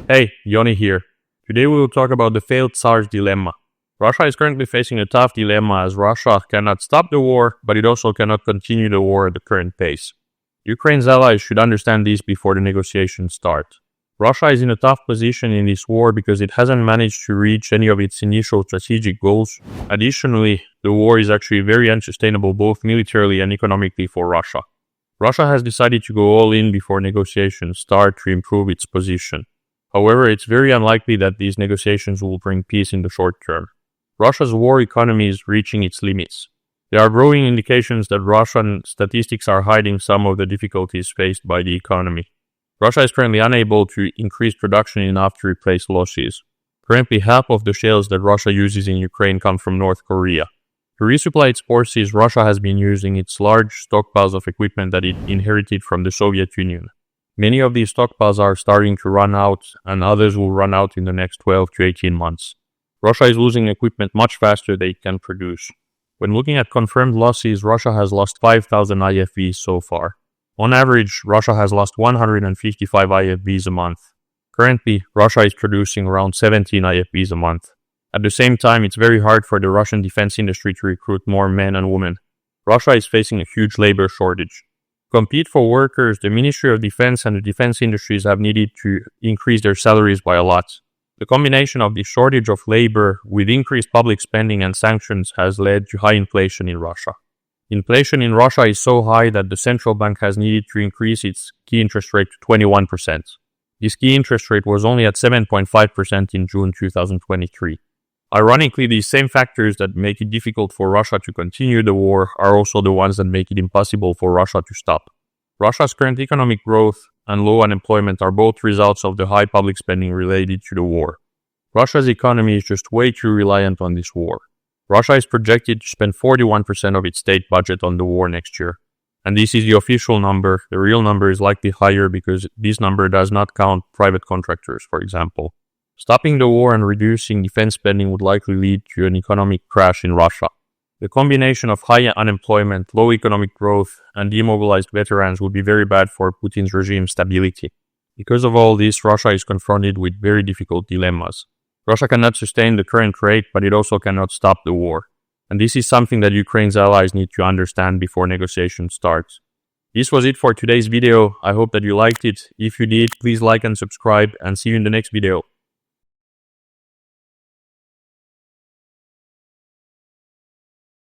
Hey, Yoni here. Today we will talk about the failed Tsar's dilemma. Russia is currently facing a tough dilemma as Russia cannot stop the war, but it also cannot continue the war at the current pace. Ukraine's allies should understand this before the negotiations start. Russia is in a tough position in this war because it hasn't managed to reach any of its initial strategic goals. Additionally, the war is actually very unsustainable both militarily and economically for Russia. Russia has decided to go all in before negotiations start to improve its position. However, it's very unlikely that these negotiations will bring peace in the short term. Russia's war economy is reaching its limits. There are growing indications that Russian statistics are hiding some of the difficulties faced by the economy. Russia is currently unable to increase production enough to replace losses. Currently, half of the shales that Russia uses in Ukraine come from North Korea. To resupply its forces, Russia has been using its large stockpiles of equipment that it inherited from the Soviet Union. Many of these stockpiles are starting to run out, and others will run out in the next 12 to 18 months. Russia is losing equipment much faster than it can produce. When looking at confirmed losses, Russia has lost 5,000 IFVs so far. On average, Russia has lost 155 IFVs a month. Currently, Russia is producing around 17 IFVs a month. At the same time, it's very hard for the Russian defense industry to recruit more men and women. Russia is facing a huge labor shortage. To compete for workers, the Ministry of Defense and the defense industries have needed to increase their salaries by a lot. The combination of the shortage of labor with increased public spending and sanctions has led to high inflation in Russia. Inflation in Russia is so high that the central bank has needed to increase its key interest rate to 21%. This key interest rate was only at 7.5% in June 2023. Ironically, these same factors that make it difficult for Russia to continue the war are also the ones that make it impossible for Russia to stop. Russia's current economic growth and low unemployment are both results of the high public spending related to the war. Russia's economy is just way too reliant on this war. Russia is projected to spend 41% of its state budget on the war next year. And this is the official number. The real number is likely higher because this number does not count private contractors, for example. Stopping the war and reducing defense spending would likely lead to an economic crash in Russia. The combination of high unemployment, low economic growth, and demobilized veterans would be very bad for Putin's regime's stability. Because of all this, Russia is confronted with very difficult dilemmas. Russia cannot sustain the current rate, but it also cannot stop the war. And this is something that Ukraine's allies need to understand before negotiations start. This was it for today's video. I hope that you liked it. If you did, please like and subscribe, and see you in the next video.